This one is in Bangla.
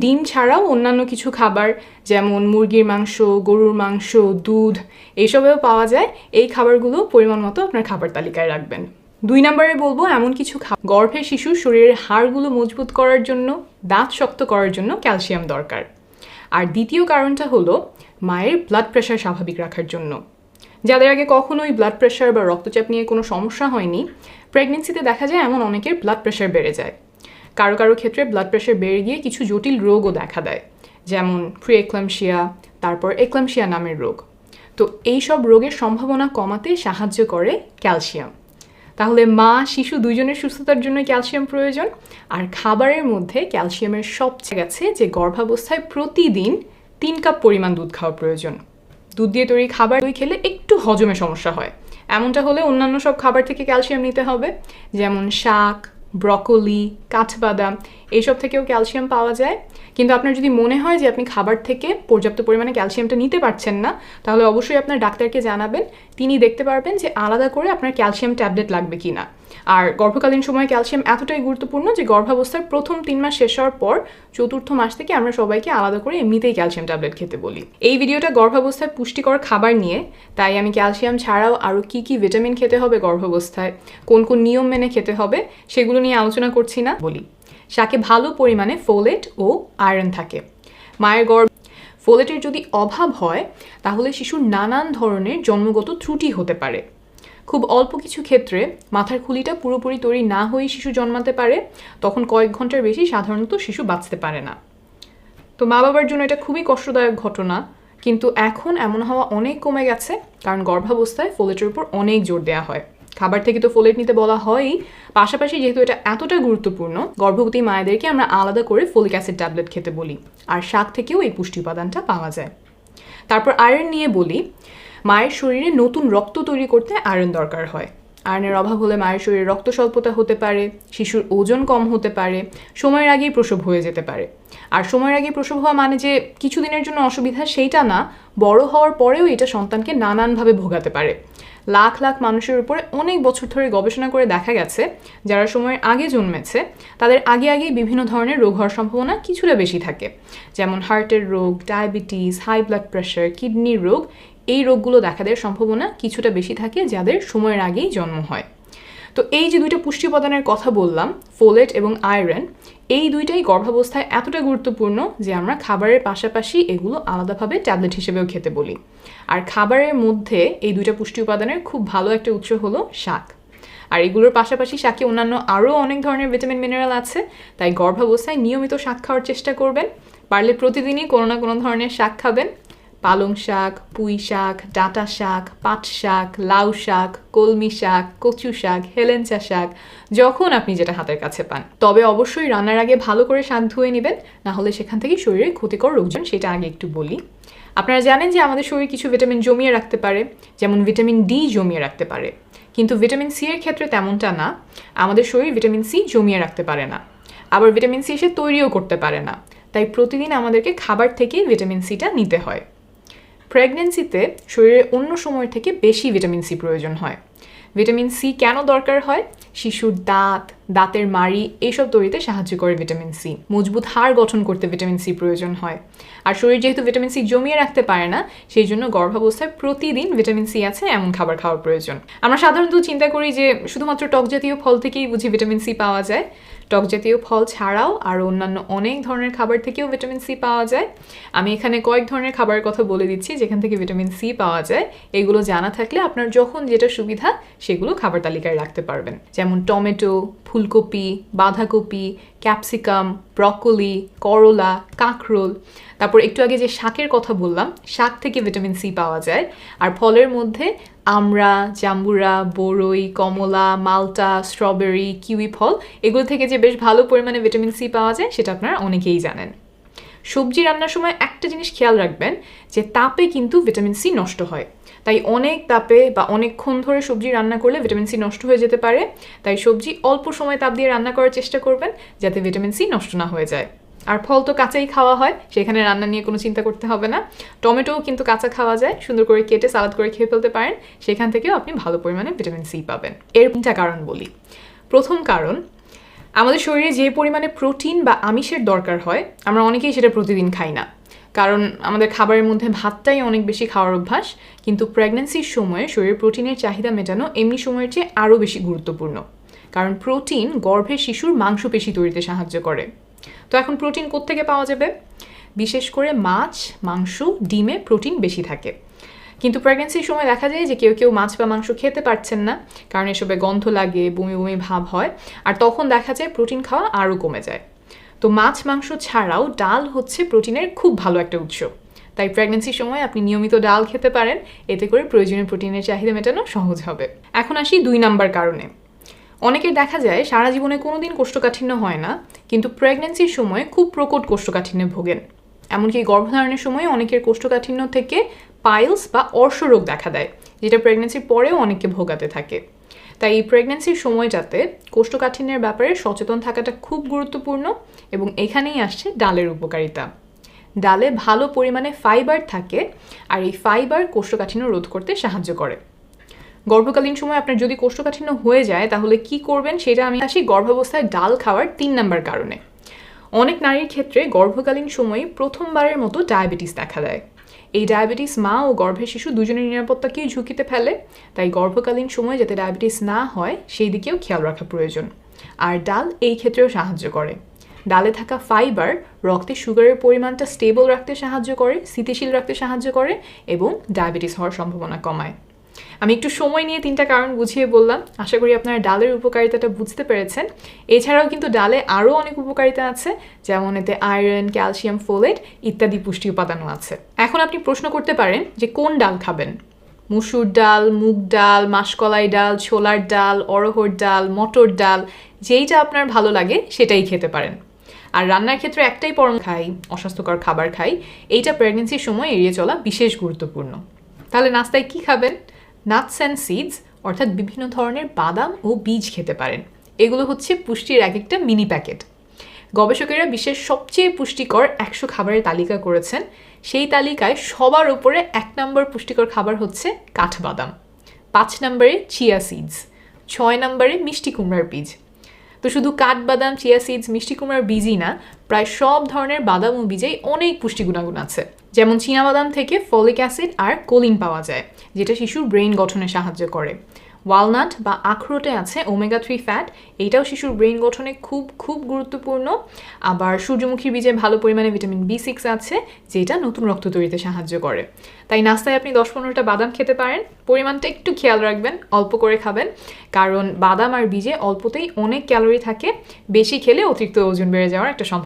ডিম ছাড়াও অন্যান্য কিছু খাবার যেমন মুরগির মাংস, গরুর মাংস, দুধ এইসবেও পাওয়া যায়। এই খাবারগুলো পরিমাণ মতো আপনার খাবার তালিকায় রাখবেন। 2 নম্বরে বলবো এমন কিছু গর্ভের শিশুর শরীরের হাড়গুলো মজবুত করার জন্য, দাঁত শক্ত করার জন্য ক্যালসিয়াম দরকার। আর দ্বিতীয় কারণটা হলো মায়ের ব্লাড প্রেশার স্বাভাবিক রাখার জন্য। যাদের আগে কখনোই ব্লাড প্রেশার বা রক্তচাপ নিয়ে কোনো সমস্যা হয়নি, প্রেগনেন্সিতে দেখা যায় এমন অনেকের ব্লাড প্রেশার বেড়ে যায়। কারো কারো ক্ষেত্রে ব্লাড প্রেশার বেড়ে গিয়ে কিছু জটিল রোগও দেখা দেয়, যেমন প্রিএক্লাম্পসিয়া, তারপর এক্লাম্পসিয়া নামের রোগ। তো এই সব রোগের সম্ভাবনা কমাতে সাহায্য করে ক্যালসিয়াম। তাহলে মা শিশু দুইজনের সুস্থতার জন্য ক্যালসিয়াম প্রয়োজন। আর খাবারের মধ্যে ক্যালসিয়ামের সবচেয়ে গেছে যে গর্ভাবস্থায় প্রতিদিন 3 কাপ পরিমাণ দুধ খাওয়া প্রয়োজন। দুধ দিয়ে তৈরি খাবার দই খেলে একটু হজমে সমস্যা হয়, এমনটা হলে অন্যান্য সব খাবার থেকে ক্যালসিয়াম নিতে হবে, যেমন শাক, ব্রকোলি, কাঠবাদাম এইসব থেকেও ক্যালসিয়াম পাওয়া যায়। কিন্তু আপনার যদি মনে হয় যে আপনি খাবার থেকে পর্যাপ্ত পরিমাণে ক্যালসিয়ামটা নিতে পারছেন না, তাহলে অবশ্যই আপনার ডাক্তারকে জানাবেন। তিনি দেখতে পারবেন যে আলাদা করে আপনার ক্যালসিয়াম ট্যাবলেট লাগবে কিনা। আর গর্ভকালীন সময়ে ক্যালসিয়াম এতটাই গুরুত্বপূর্ণ যে গর্ভাবস্থার প্রথম 3 মাস শেষ হওয়ার পর 4র্থ মাস থেকে আমরা সবাইকে আলাদা করে এমনিতেই ক্যালসিয়াম ট্যাবলেট খেতে বলি। এই ভিডিওটা গর্ভাবস্থায় পুষ্টিকর খাবার নিয়ে, তাই আমি ক্যালসিয়াম ছাড়াও আরও কী কী ভিটামিন খেতে হবে গর্ভাবস্থায়, কোন কোন নিয়ম মেনে খেতে হবে সেগুলো নিয়ে আলোচনা করছি না বলি। শাকে ভালো পরিমাণে ফোলেট ও আয়রন থাকে। মায়ের ফোলেটের যদি অভাব হয় তাহলে শিশুর নানান ধরনের জন্মগত ত্রুটি হতে পারে। খুব অল্প কিছু ক্ষেত্রে মাথার খুলিটা পুরোপুরি তৈরি না হয়ে শিশু জন্মাতে পারে, তখন কয়েক ঘন্টার বেশি সাধারণত শিশু বাঁচতে পারে না। তো মা বাবার জন্য এটা খুবই কষ্টদায়ক ঘটনা, কিন্তু এখন এমন হওয়া অনেক কমে গেছে, কারণ গর্ভাবস্থায় ফোলেটের উপর অনেক জোর দেওয়া হয়। খাবার থেকে তো ফোলেট নিতে বলা হয়ই, পাশাপাশি যেহেতু এটা এতটা গুরুত্বপূর্ণ, গর্ভবতী মায়েদেরকে আমরা আলাদা করে ফোলিক অ্যাসিড ট্যাবলেট খেতে বলি। আর শাক থেকেও এই পুষ্টি উপাদানটা পাওয়া যায়। তারপর আয়রন নিয়ে বলি, মায়ের শরীরে নতুন রক্ত তৈরি করতে আয়রন দরকার হয়। আয়রনের অভাব হলে মায়ের শরীরে রক্ত স্বল্পতা হতে পারে, শিশুর ওজন কম হতে পারে, সময়ের আগেই প্রসব হয়ে যেতে পারে। আর সময়ের আগে প্রসব হওয়া মানে যে কিছুদিনের জন্য অসুবিধা সেইটা না, বড় হওয়ার পরেও এটা সন্তানকে নানানভাবে ভোগাতে পারে। লাখ লাখ মানুষের উপরে অনেক বছর ধরে গবেষণা করে দেখা গেছে, যারা সময়ের আগে জন্মেছে তাদের আগেই বিভিন্ন ধরনের রোগ হওয়ার সম্ভাবনা কিছুটা বেশি থাকে, যেমন হার্টের রোগ, ডায়াবেটিস, হাই ব্লাড প্রেশার, কিডনির রোগ। এই রোগগুলো দেখা দেওয়ার সম্ভাবনা কিছুটা বেশি থাকে যাদের সময়ের আগেই জন্ম হয়। তো এই যে 2টা পুষ্টি উপাদানের কথা বললাম, ফোলেট এবং আয়রন, এই 2টাই গর্ভাবস্থায় এতটা গুরুত্বপূর্ণ যে আমরা খাবারের পাশাপাশি এগুলো আলাদাভাবে ট্যাবলেট হিসেবেও খেতে বলি। আর খাবারের মধ্যে এই 2টা পুষ্টি উপাদানের খুব ভালো একটা উৎস হলো শাক। আর এগুলোর পাশাপাশি শাকে অন্যান্য আরও অনেক ধরনের ভিটামিন মিনারেল আছে, তাই গর্ভাবস্থায় নিয়মিত শাক খাওয়ার চেষ্টা করবেন। পারলে প্রতিদিনই কোনো না কোনো ধরনের শাক খাবেন। পালং শাক, পুঁই শাক, ডাঁটা শাক, পাট শাক, লাউ শাক, কলমি শাক, কচু শাক, হেলেঞ্চা শাক, যখন আপনি যেটা হাতের কাছে পান। তবে অবশ্যই রান্নার আগে ভালো করে শাক ধুয়ে নেবেন, না হলে সেখান থেকে শরীরে ক্ষতিকর রোগজন, সেটা আগে একটু বলি। আপনারা জানেন যে আমাদের শরীর কিছু ভিটামিন জমিয়ে রাখতে পারে, যেমন ভিটামিন ডি জমিয়ে রাখতে পারে, কিন্তু ভিটামিন সি এর ক্ষেত্রে তেমনটা না। আমাদের শরীর ভিটামিন সি জমিয়ে রাখতে পারে না, আবার ভিটামিন সি এসে তৈরিও করতে পারে না। তাই প্রতিদিন আমাদেরকে খাবার থেকেই ভিটামিন সিটা নিতে হয়। প্রেগনেন্সিতে শরীরে অন্য সময় থেকে বেশি ভিটামিন সি প্রয়োজন হয়। ভিটামিন সি কেন দরকার হয়? শিশুর দাঁতের মাড়ি এইসব তৈরিতে সাহায্য করে ভিটামিন সি। মজবুত হাড় গঠন করতে ভিটামিন সি প্রয়োজন হয়। আর শরীর যেহেতু ভিটামিন সি জমিয়ে রাখতে পারে না, সেই জন্য গর্ভাবস্থায় প্রতিদিন ভিটামিন সি আছে এমন খাবার খাওয়ার প্রয়োজন। আমরা সাধারণত চিন্তা করি যে শুধুমাত্র টক জাতীয় ফল থেকেই বুঝি ভিটামিন সি পাওয়া যায়। টক জাতীয় ফল ছাড়াও আরও অন্যান্য অনেক ধরনের খাবার থেকেও ভিটামিন সি পাওয়া যায়। আমি এখানে কয়েক ধরনের খাবারের কথা বলে দিচ্ছি যেখান থেকে ভিটামিন সি পাওয়া যায়। এগুলো জানা থাকলে আপনার যখন যেটা সুবিধা সেগুলো খাবার তালিকায় রাখতে পারবেন, যেমন টমেটো, ফুলকপি, বাঁধাকপি, ক্যাপসিকাম, ব্রকোলি, করলা, কাঁকরোল। তারপর একটু আগে যে শাকের কথা বললাম, শাক থেকে ভিটামিন সি পাওয়া যায়। আর ফলের মধ্যে আমড়া, জাম্বুরা, বরই, কমলা, মালটা, স্ট্রবেরি, কিউই ফল, এগুলো থেকে যে বেশ ভালো পরিমাণে ভিটামিন সি পাওয়া যায় সেটা আপনারা অনেকেই জানেন। সবজি রান্নার সময় একটা জিনিস খেয়াল রাখবেন যে তাপে কিন্তু ভিটামিন সি নষ্ট হয়। তাই অনেক তাপে বা অনেকক্ষণ ধরে সবজি রান্না করলে ভিটামিন সি নষ্ট হয়ে যেতে পারে। তাই সবজি অল্প সময় তাপ দিয়ে রান্না করার চেষ্টা করবেন যাতে ভিটামিন সি নষ্ট না হয়ে যায়। আর ফল তো কাঁচাই খাওয়া হয়, সেখানে রান্না নিয়ে কোনো চিন্তা করতে হবে না। টমেটোও কিন্তু কাঁচা খাওয়া যায়, সুন্দর করে কেটে সালাদ করে খেয়ে ফেলতে পারেন, সেখান থেকেও আপনি ভালো পরিমাণে ভিটামিন সি পাবেন। এর 3টা কারণ বলি। প্রথম কারণ, আমাদের শরীরে যে পরিমাণে প্রোটিন বা আমিষের দরকার হয় আমরা অনেকেই সেটা প্রতিদিন খাই না, কারণ আমাদের খাবারের মধ্যে ভাতটাই অনেক বেশি খাওয়ার অভ্যাস। কিন্তু প্রেগন্যান্সির সময়ে শরীরের প্রোটিনের চাহিদা মেটানো এমনি সময়ের চেয়ে আরও বেশি গুরুত্বপূর্ণ, কারণ প্রোটিন গর্ভের শিশুর মাংসপেশি তৈরিতে সাহায্য করে। তো এখন প্রোটিন কোত্থেকে পাওয়া যাবে? বিশেষ করে মাছ, মাংস, ডিমে প্রোটিন বেশি থাকে। কিন্তু প্রেগন্যান্সির সময় দেখা যায় যে কেউ কেউ মাছ বা মাংস খেতে পারছেন না, কারণ এসবে গন্ধ লাগে, বমি বমি ভাব হয়, আর তখন দেখা যায় প্রোটিন খাওয়া আরও কমে যায়। তো মাছ মাংস ছাড়াও ডাল হচ্ছে প্রোটিনের খুব ভালো একটা উৎস। তাই প্রেগন্যান্সির সময় আপনি নিয়মিত ডাল খেতে পারেন, এতে করে প্রয়োজনীয় প্রোটিনের চাহিদা মেটানো সহজ হবে। এখন আসি 2 নাম্বার কারণে। অনেকের দেখা যায় সারা জীবনে কোনোদিন কোষ্ঠকাঠিন্য হয় না, কিন্তু প্রেগন্যান্সির সময় খুব প্রকট কোষ্ঠকাঠিন্যে ভোগেন। এমনকি গর্ভধারণের সময় অনেকের কোষ্ঠকাঠিন্য থেকে পাইলস বা অর্শরোগ দেখা দেয়, যেটা প্রেগন্যান্সির পরেও অনেককে ভোগাতে থাকে। তাই এই প্রেগন্যান্সির সময়টাতে কোষ্ঠকাঠিন্যের ব্যাপারে সচেতন থাকাটা খুব গুরুত্বপূর্ণ, এবং এখানেই আসছে ডালের উপকারিতা। ডালে ভালো পরিমাণে ফাইবার থাকে, আর এই ফাইবার কোষ্ঠকাঠিন্য রোধ করতে সাহায্য করে। গর্ভকালীন সময় আপনার যদি কোষ্ঠকাঠিন্য হয়ে যায় তাহলে কি করবেন সেটা আমি আসি গর্ভাবস্থায় ডাল খাওয়ার 3 নাম্বার কারণে। অনেক নারীর ক্ষেত্রে গর্ভকালীন সময়ে প্রথমবারের মতো ডায়াবেটিস দেখা দেয়। এই ডায়াবেটিস মা ও গর্ভের শিশু দুজনের নিরাপত্তাকেই ঝুঁকিতে ফেলে, তাই গর্ভকালীন সময়ে যাতে ডায়াবেটিস না হয় সেই দিকেও খেয়াল রাখা প্রয়োজন। আর ডাল এই ক্ষেত্রেও সাহায্য করে। ডালে থাকা ফাইবার রক্তে সুগারের পরিমাণটা স্টেবল রাখতে সাহায্য করে, স্থিতিশীল রাখতে সাহায্য করে, এবং ডায়াবেটিস হওয়ার সম্ভাবনা কমায়। আমি একটু সময় নিয়ে 3টা কারণ বুঝিয়ে বললাম। আশা করি আপনারা ডালের উপকারিতাটা বুঝতে পেরেছেন। এছাড়াও কিন্তু ডালে আরও অনেক উপকারিতা আছে, যেমন এতে আয়রন, ক্যালসিয়াম, ফোলেট ইত্যাদি পুষ্টি উপাদানও আছে। এখন আপনি প্রশ্ন করতে পারেন যে কোন ডাল খাবেন? মসুর ডাল, মুগ ডাল, মাসকলাই ডাল, ছোলার ডাল, অড়হর ডাল, মটর ডাল, যেইটা আপনার ভালো লাগে সেটাই খেতে পারেন। আর রান্নার ক্ষেত্রে একটাই পরামর্শ খাই, অস্বাস্থ্যকর খাবার খাই, এইটা প্রেগন্যান্সির সময় এড়িয়ে চলা বিশেষ গুরুত্বপূর্ণ। তাহলে নাস্তায় কি খাবেন? নাটস অ্যান্ড সিডস, অর্থাৎ বিভিন্ন ধরনের বাদাম ও বীজ খেতে পারেন। এগুলো হচ্ছে পুষ্টির এক একটা মিনি প্যাকেট। গবেষকেরা বিশ্বের সবচেয়ে পুষ্টিকর 100 খাবারের তালিকা করেছেন। সেই তালিকায় সবার উপরে 1 নম্বর পুষ্টিকর খাবার হচ্ছে কাঠবাদাম, 5 নম্বরে চিয়া সিডস, 6 নম্বরে মিষ্টি কুমড়ার বীজ। তো শুধু কাঠবাদাম, চিয়া সিডস, মিষ্টি কুমড়ার বীজই না, প্রায় সব ধরনের বাদাম ও বীজেই অনেক পুষ্টি গুণাগুণ আছে। যেমন চীনাবাদাম থেকে ফলিক অ্যাসিড আর কোলিন পাওয়া যায়, যেটা শিশুর ব্রেইন গঠনে সাহায্য করে। ওয়ালনাট বা আখরোটে আছে ওমেগা 3 ফ্যাট, এইটাও শিশুর ব্রেইন গঠনে খুব খুব গুরুত্বপূর্ণ। আবার সূর্যমুখীর বীজে ভালো পরিমাণে ভিটামিন B6 আছে, যেটা নতুন রক্ত তৈরিতে সাহায্য করে। তাই নাস্তায় আপনি 10-15টা বাদাম খেতে পারেন। পরিমাণটা একটু খেয়াল রাখবেন, অল্প করে খাবেন, কারণ বাদাম আর বীজে অল্পতেই অনেক ক্যালোরি থাকে। বেশি খেলে অতিরিক্ত ওজন বেড়ে যাওয়ার একটা সম্ভাবনা